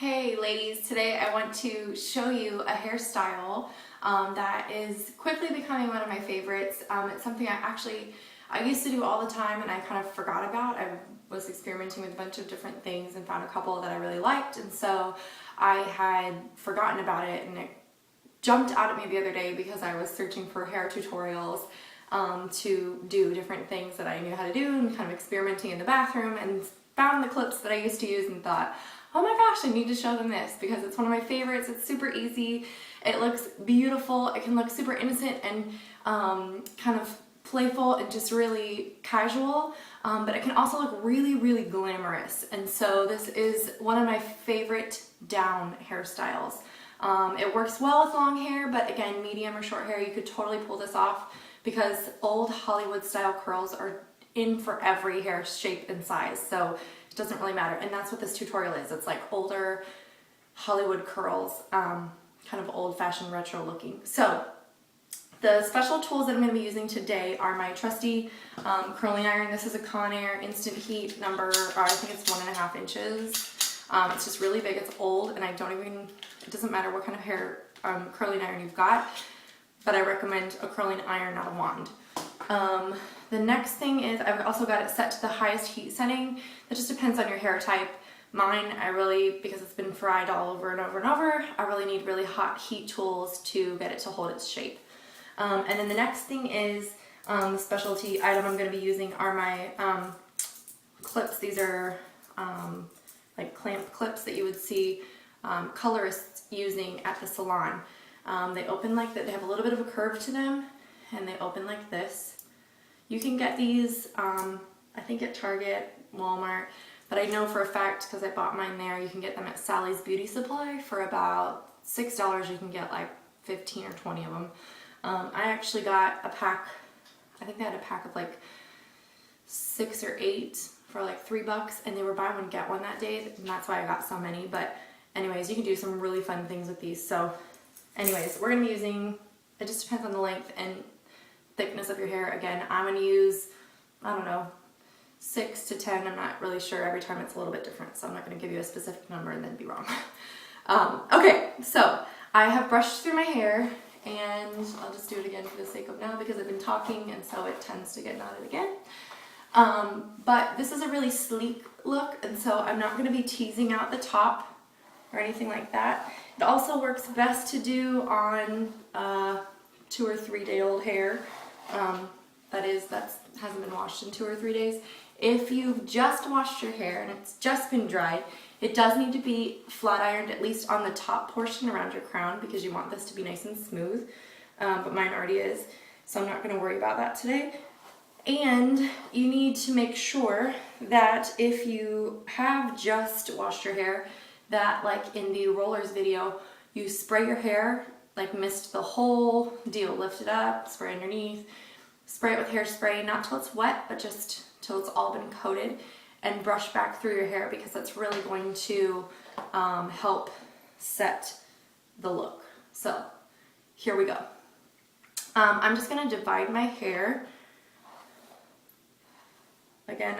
Hey ladies, today I want to show you a hairstyle that is quickly becoming one of my favorites. It's something I used to do all the time and I kind of forgot about. I was experimenting with a bunch of different things and found a couple that I really liked, and so I had forgotten about it, and it jumped out at me the other day because I was searching for hair tutorials to do different things that I knew how to do and kind of experimenting in the bathroom, and found the clips that I used to use and thought, oh my gosh, I need to show them this because it's one of my favorites. It's super easy. It looks beautiful. It can look super innocent and kind of playful and just really casual, but it can also look really, really glamorous. And so this is one of my favorite down hairstyles. It works well with long hair, but again, medium or short hair, you could totally pull this off because old Hollywood style curls are in for every hair shape and size. So it doesn't really matter, and that's what this tutorial is. It's like older Hollywood curls, kind of old-fashioned retro looking. So the special tools that I'm going to be using today are my trusty curling iron. This is a Conair Instant Heat number, I think it's 1.5 inches. It's just really big. It's old, and it doesn't matter what kind of hair curling iron you've got, but I recommend a curling iron, not a wand. The next thing is I've also got it set to the highest heat setting. That just depends on your hair type. Mine, because it's been fried all over and over and over, I really need really hot heat tools to get it to hold its shape. And then the next thing is the specialty item I'm going to be using are my clips. These are like clamp clips that you would see colorists using at the salon. They open like that. They have a little bit of a curve to them, and they open like this. You can get these, I think at Target, Walmart, but I know for a fact because I bought mine there, you can get them at Sally's Beauty Supply for about $6. You can get like 15 or 20 of them. I actually got a pack, I think they had a pack of like 6 or 8 for like $3, and they were buy one get one that day, and that's why I got so many. But anyways, you can do some really fun things with these. So anyways, we're gonna be using, it just depends on the length and thickness of your hair. Again, I'm going to use, I don't know, 6 to 10. I'm not really sure. Every time it's a little bit different, so I'm not going to give you a specific number and then be wrong. Okay, so I have brushed through my hair, and I'll just do it again for the sake of now because I've been talking and so it tends to get knotted again. But this is a really sleek look, and so I'm not going to be teasing out the top or anything like that. It also works best to do on 2 or 3 day old hair. That hasn't been washed in 2 or 3 days. If you've just washed your hair and it's just been dried, it does need to be flat ironed, at least on the top portion around your crown, because you want this to be nice and smooth. But mine already is, so I'm not going to worry about that today. And you need to make sure that if you have just washed your hair, that like in the rollers video, you spray your hair, like mist the whole deal, lift it up, spray underneath, spray it with hairspray, not till it's wet, but just till it's all been coated, and brush back through your hair because that's really going to help set the look. So here we go. I'm just going to divide my hair. Again,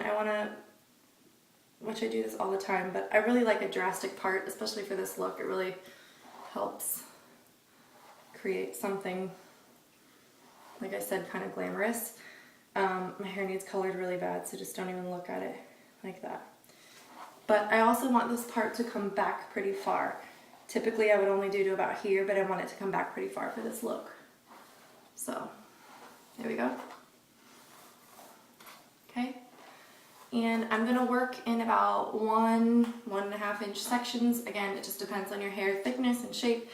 which I do this all the time, but I really like a drastic part, especially for this look. It really helps create something, like I said, kind of glamorous. My hair needs colored really bad, so just don't even look at it like that. But I also want this part to come back pretty far. Typically I would only do to about here, but I want it to come back pretty far for this look. So there we go. Okay. And I'm going to work in about 1.5 inch sections. Again, it just depends on your hair thickness and shape,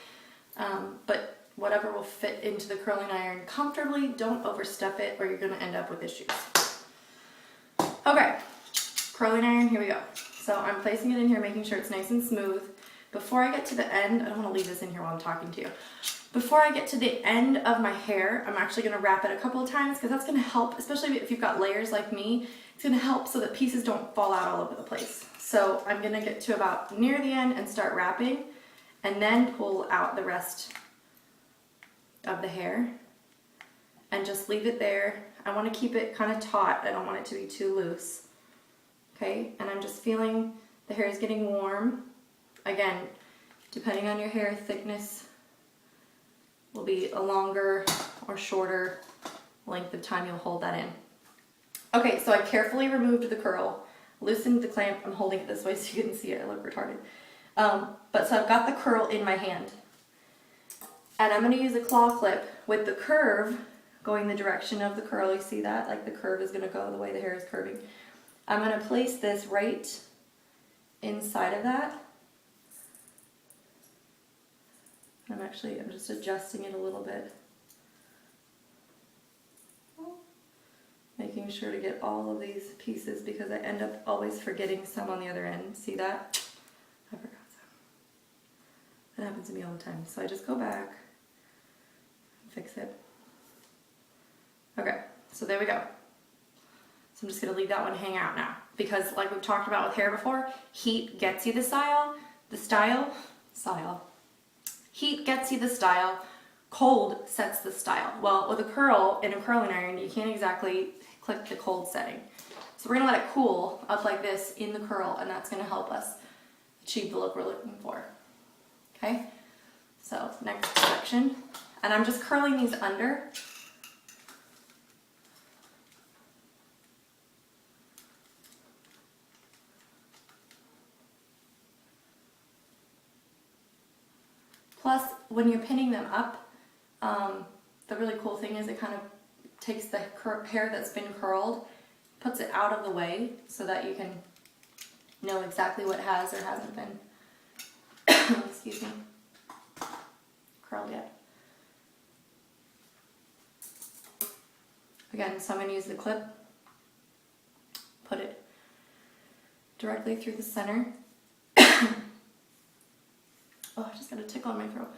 but whatever will fit into the curling iron comfortably. Don't overstep it or you're going to end up with issues. Okay, curling iron, here we go. So I'm placing it in here, making sure it's nice and smooth. Before I get to the end, I don't want to leave this in here while I'm talking to you. Before I get to the end of my hair, I'm actually going to wrap it a couple of times because that's going to help, especially if you've got layers like me, it's going to help so that pieces don't fall out all over the place. So I'm going to get to about near the end and start wrapping, and then pull out the rest of the hair and just leave it there. I want to keep it kind of taut. I don't want it to be too loose. Okay, and I'm just feeling the hair is getting warm. Again, depending on your hair thickness, will be a longer or shorter length of time you'll hold that in. Okay, so I carefully removed the curl, loosened the clamp. I'm holding it this way so you can see it. I look retarded. But so I've got the curl in my hand. And I'm going to use a claw clip with the curve going the direction of the curl. You see that? Like the curve is going to go the way the hair is curving. I'm going to place this right inside of that. I'm just adjusting it a little bit. Making sure to get all of these pieces because I end up always forgetting some on the other end. See that? I forgot some. That happens to me all the time. So I just go back and fix it. Okay, so there we go. So I'm just gonna leave that one hang out now because like we've talked about with hair before, heat gets you the style. Heat gets you the style, cold sets the style. Well, with a curl in a curling iron, you can't exactly click the cold setting. So we're gonna let it cool up like this in the curl, and that's gonna help us achieve the look we're looking for. Okay, so next section, and I'm just curling these under. Plus, when you're pinning them up, the really cool thing is it kind of takes the hair that's been curled, puts it out of the way so that you can know exactly what has or hasn't been, excuse me, curled yet. Again, so I'm going to use the clip, put it directly through the center. Oh, I just got a tickle in my throat.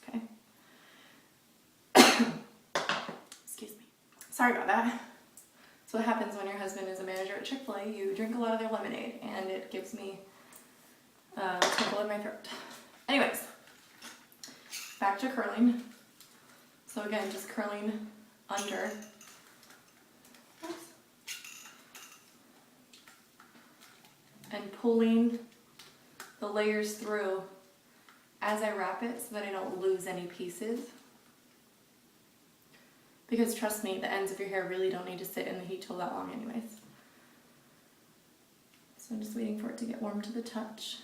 Okay. Excuse me. Sorry about that. That's what happens when your husband is a manager at Chick-fil-A. You drink a lot of their lemonade, and it gives me a tickle in my throat. Anyways, back to curling. So again, just curling under. And pulling the layers through as I wrap it so that I don't lose any pieces. Because trust me, the ends of your hair really don't need to sit in the heat tool that long anyways. So I'm just waiting for it to get warm to the touch.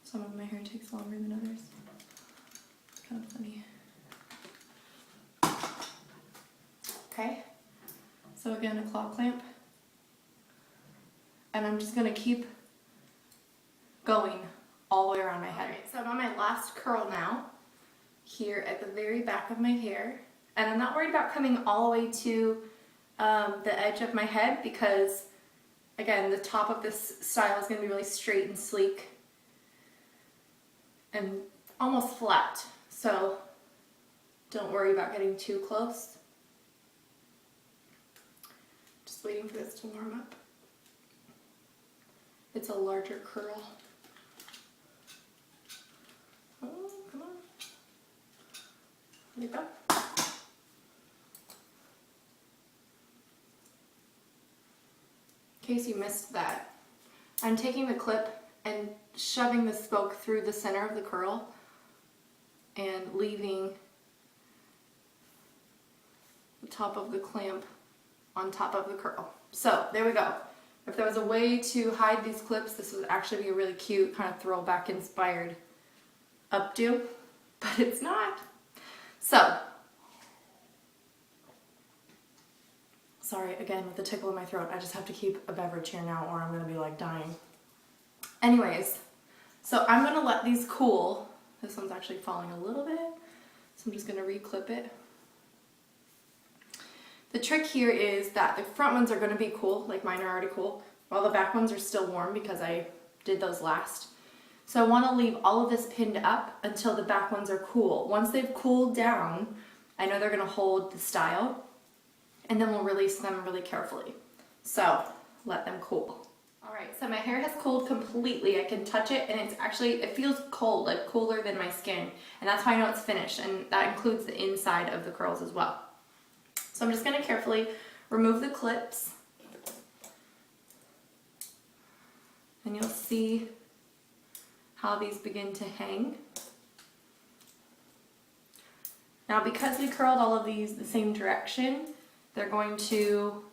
Some of my hair takes longer than others. It's kind of funny. Okay, so again, a claw clamp, and I'm just going to keep going all the way around my head. Right, so I'm on my last curl now, here at the very back of my hair, and I'm not worried about coming all the way to the edge of my head because, again, the top of this style is going to be really straight and sleek and almost flat, so don't worry about getting too close. Waiting for this to warm up. It's a larger curl. Oh, come on. There you go. In case you missed that, I'm taking the clip and shoving the spoke through the center of the curl and leaving the top of the clamp on top of the curl. So there we go. If there was a way to hide these clips, this would actually be a really cute kind of throwback inspired updo, but it's not. So, sorry again with the tickle in my throat. I just have to keep a beverage here now or I'm gonna be like dying. Anyways, so I'm gonna let these cool. This one's actually falling a little bit, so I'm just gonna re-clip it. The trick here is that the front ones are going to be cool, like mine are already cool, while the back ones are still warm because I did those last. So I want to leave all of this pinned up until the back ones are cool. Once they've cooled down, I know they're going to hold the style, and then we'll release them really carefully. So let them cool. All right, so my hair has cooled completely. I can touch it and it's actually, it feels cold, like cooler than my skin. And that's how I know it's finished. And that includes the inside of the curls as well. So I'm just gonna carefully remove the clips. And you'll see how these begin to hang. Now because we curled all of these the same direction, they're going to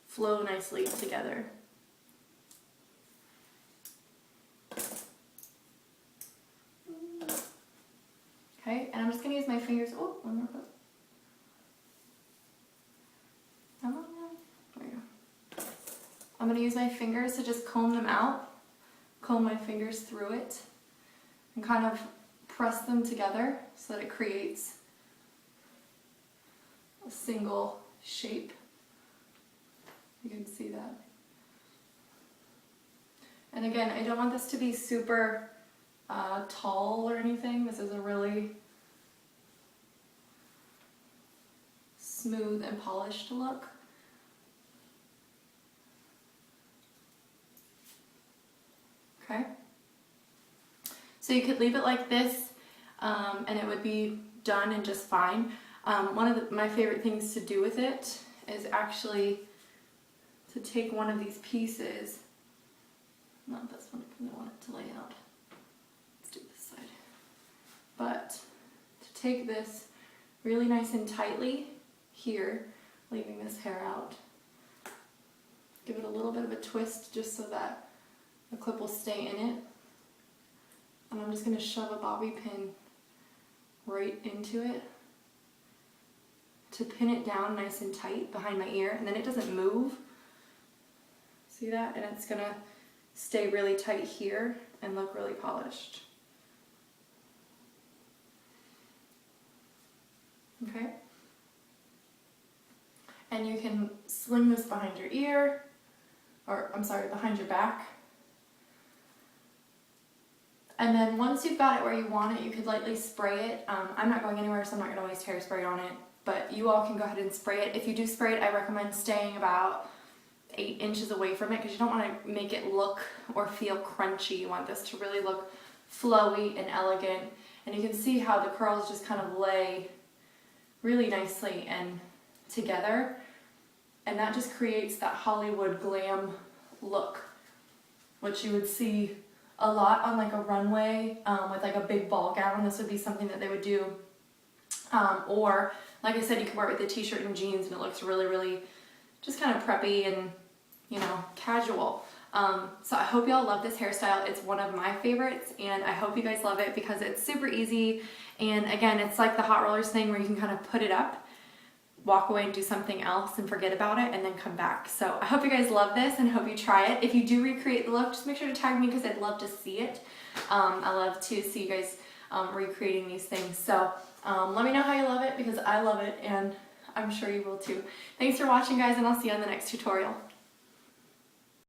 flow nicely together. Okay, and I'm just gonna use my fingers. Oh, one more clip. Come on now. There you go. I'm gonna use my fingers to just comb them out, comb my fingers through it, and kind of press them together so that it creates a single shape. You can see that. And again, I don't want this to be super tall or anything. This is a really smooth and polished look. Okay. So you could leave it like this and it would be done and just fine. One of my favorite things to do with it is actually to take one of these pieces, not this one because I want it to lay out. Let's do this side. But to take this really nice and tightly here, leaving this hair out. Give it a little bit of a twist just so that the clip will stay in it. And I'm just going to shove a bobby pin right into it to pin it down nice and tight behind my ear, and then it doesn't move. See that? And it's going to stay really tight here and look really polished. Okay? And you can sling this behind your ear, or I'm sorry, behind your back. And then once you've got it where you want it, you could lightly spray it. I'm not going anywhere, so I'm not going to waste hairspray on it, but you all can go ahead and spray it. If you do spray it, I recommend staying about 8 inches away from it because you don't want to make it look or feel crunchy. You want this to really look flowy and elegant. And you can see how the curls just kind of lay really nicely and together. And that just creates that Hollywood glam look, which you would see a lot on like a runway with like a big ball gown. This would be something that they would do. Or like I said, you can wear it with a t-shirt and jeans and it looks really, really just kind of preppy and, you know, casual. So I hope y'all love this hairstyle. It's one of my favorites and I hope you guys love it because it's super easy. And again, it's like the hot rollers thing where you can kind of put it up, walk away and do something else and forget about it and then come back. So I hope you guys love this and hope you try it. If you do recreate the look, just make sure to tag me because I'd love to see it. I love to see you guys recreating these things. So let me know how you love it because I love it and I'm sure you will too. Thanks for watching guys and I'll see you on the next tutorial.